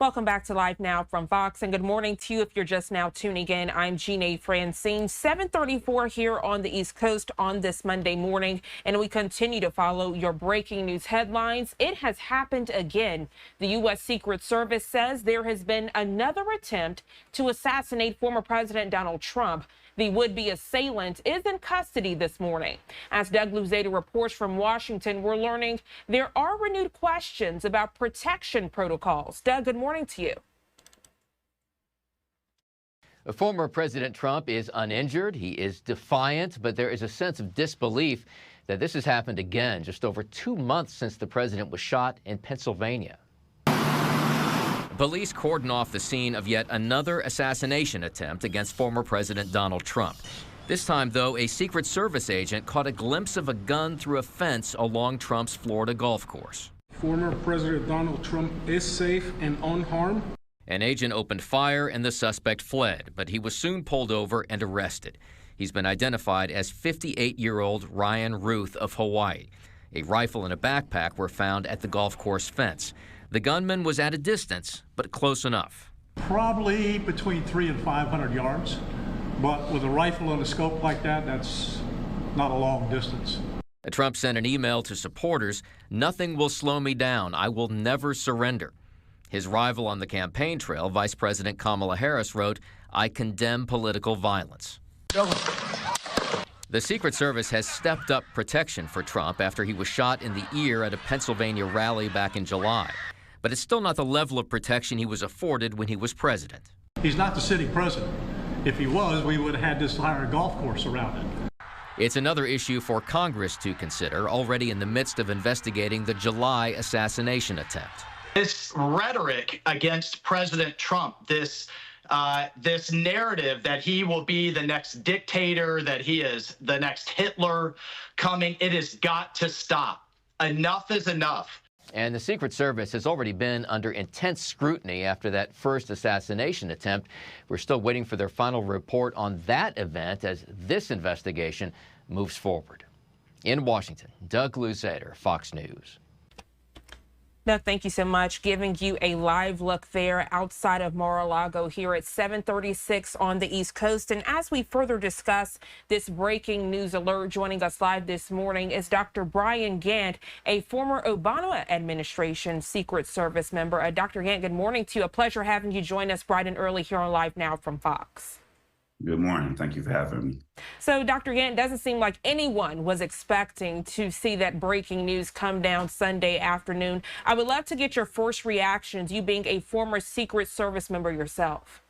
Welcome back to Live Now from Fox, and good morning to you if you're just now tuning in. I'm Jeanne Francine, 7:34 here on the East Coast on this Monday morning, and we continue to follow your breaking news headlines. It has happened again. The U.S. Secret Service says there has been another attempt to assassinate former President Donald Trump. The would-be assailant is in custody this morning. As Doug Luzada reports from Washington, we're learning there are renewed questions about protection protocols. Doug, good morning to you. Former President Trump is uninjured. He is defiant, but there is a sense of disbelief that this has happened again, just over 2 months since the president was shot in Pennsylvania. Police cordon off the scene of yet another assassination attempt against former President Donald Trump. This time, though, a Secret Service agent caught a glimpse of a gun through a fence along Trump's Florida golf course. Former President Donald Trump is safe and unharmed. An agent opened fire and the suspect fled, but he was soon pulled over and arrested. He's been identified as 58-year-old Ryan Routh of Hawaii. A rifle and a backpack were found at the golf course fence. The gunman was at a distance, but close enough. Probably between 300 and 500 yards, but with a rifle and a scope like that, that's not a long distance. Trump sent an email to supporters, "Nothing will slow me down. I will never surrender." His rival on the campaign trail, Vice President Kamala Harris, wrote, "I condemn political violence." The Secret Service has stepped up protection for Trump after he was shot in the ear at a Pennsylvania rally back in July. But it's still not the level of protection he was afforded when he was president. He's not the sitting president. If he was, we would have had this entire golf course around it. It's another issue for Congress to consider, already in the midst of investigating the July assassination attempt. This rhetoric against President Trump, this narrative that he will be the next dictator, that he is the next Hitler coming, it has got to stop. Enough is enough. And the Secret Service has already been under intense scrutiny after that first assassination attempt. We're still waiting for their final report on that event as this investigation moves forward. In Washington, Doug Luzada, Fox News. Doug, thank you so much. Giving you a live look there outside of Mar-a-Lago here at 7:36 on the East Coast. And as we further discuss this breaking news alert, joining us live this morning is Dr. Brian Gant, a former Obama administration Secret Service member. Dr. Gant, good morning to you. A pleasure having you join us bright and early here on Live Now from Fox. Good morning. Thank you for having me. So, Dr. Gant, it doesn't seem like anyone was expecting to see that breaking news come down Sunday afternoon. I would love to get your first reactions, you being a former Secret Service member yourself.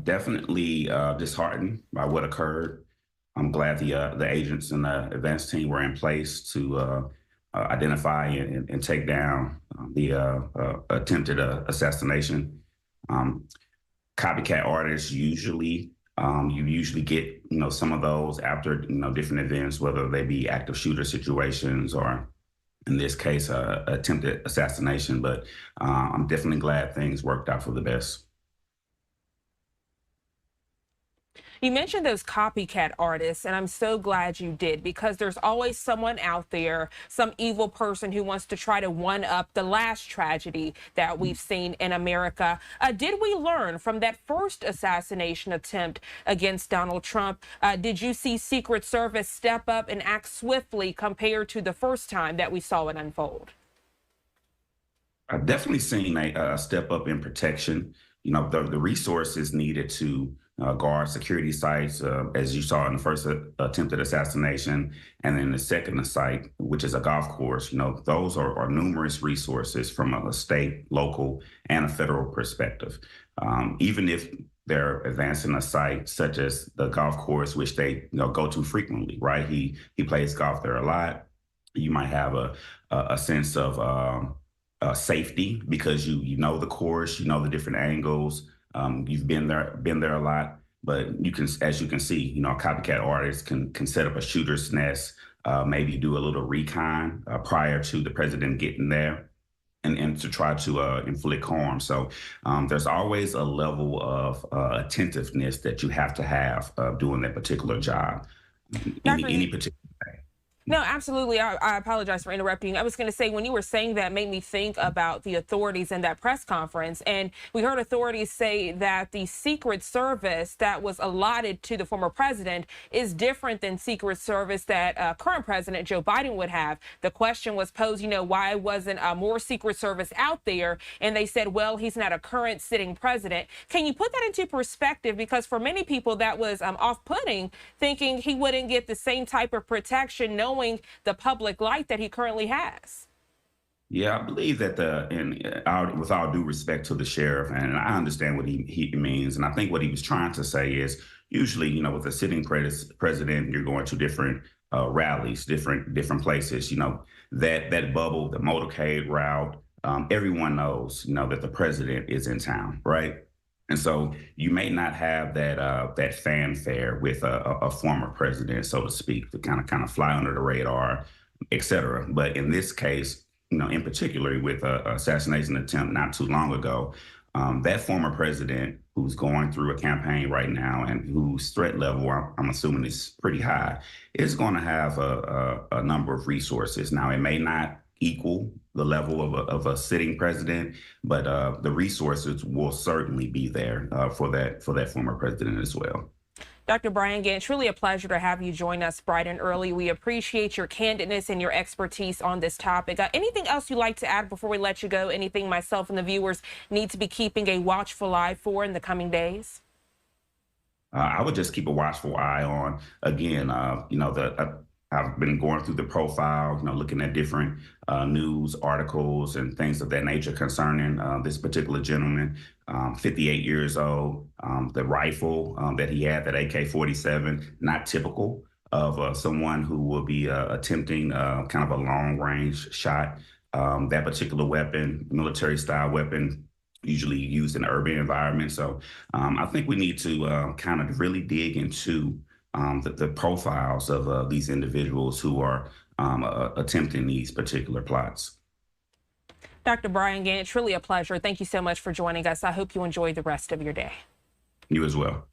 Definitely disheartened by what occurred. I'm glad the agents and the advance team were in place to identify and take down the attempted assassination. Copycat artists usually, you usually get, some of those after, different events, whether they be active shooter situations or in this case, attempted assassination. But I'm definitely glad things worked out for the best. You mentioned those copycat artists, and I'm so glad you did, because there's always someone out there, some evil person who wants to try to one-up the last tragedy that we've seen in America. Did we learn from that first assassination attempt against Donald Trump? Did you see Secret Service step up and act swiftly compared to the first time that we saw it unfold? I've definitely seen a step up in protection. The resources needed to guard security sites, as you saw in the first attempted assassination, and then the second site, which is a golf course. Those are numerous resources from a state, local, and a federal perspective. Even if they're advancing a site such as the golf course, which they go to frequently, right? He plays golf there a lot. You might have a sense of safety because you know the course, you know the different angles. You've been there a lot, but as you can see, a copycat artist can set up a shooter's nest, maybe do a little recon prior to the president getting there, and to try to inflict harm. So there's always a level of attentiveness that you have to have doing that particular job, any particular day. No, absolutely. I apologize for interrupting. I was going to say, when you were saying that, made me think about the authorities in that press conference. And we heard authorities say that the Secret Service that was allotted to the former president is different than Secret Service that current President Joe Biden would have. The question was posed, why wasn't more Secret Service out there? And they said, well, he's not a current sitting president. Can you put that into perspective? Because for many people, that was off-putting, thinking he wouldn't get the same type of protection, knowing the public light that he currently has. Yeah, I believe that with all due respect to the sheriff, and I understand what he means, and I think what he was trying to say is usually, with a sitting president, you're going to different rallies, different places. That bubble, the motorcade route, everyone knows, that the president is in town, right? And so you may not have that fanfare with a former president, so to speak, to kind of fly under the radar, et cetera. But in this case, in particular with an assassination attempt not too long ago, that former president who's going through a campaign right now and whose threat level, I'm assuming, is pretty high, is going to have a number of resources. Now, it may not equal the level of a sitting president, but the resources will certainly be there for that former president as well. Dr. Brian Gant, truly a pleasure to have you join us bright and early. We appreciate your candidness and your expertise on this topic. Anything else you'd like to add before we let you go? Anything myself and the viewers need to be keeping a watchful eye for in the coming days? I would just keep a watchful eye on, again, I've been going through the profile, looking at different news articles and things of that nature concerning this particular gentleman, 58 years old. The rifle that he had, that AK-47, not typical of someone who will be attempting kind of a long-range shot. That particular weapon, military-style weapon, usually used in urban environments. So I think we need to kind of really dig into the profiles of these individuals who are attempting these particular plots. Dr. Brian Gant, truly a pleasure. Thank you so much for joining us. I hope you enjoy the rest of your day. You as well.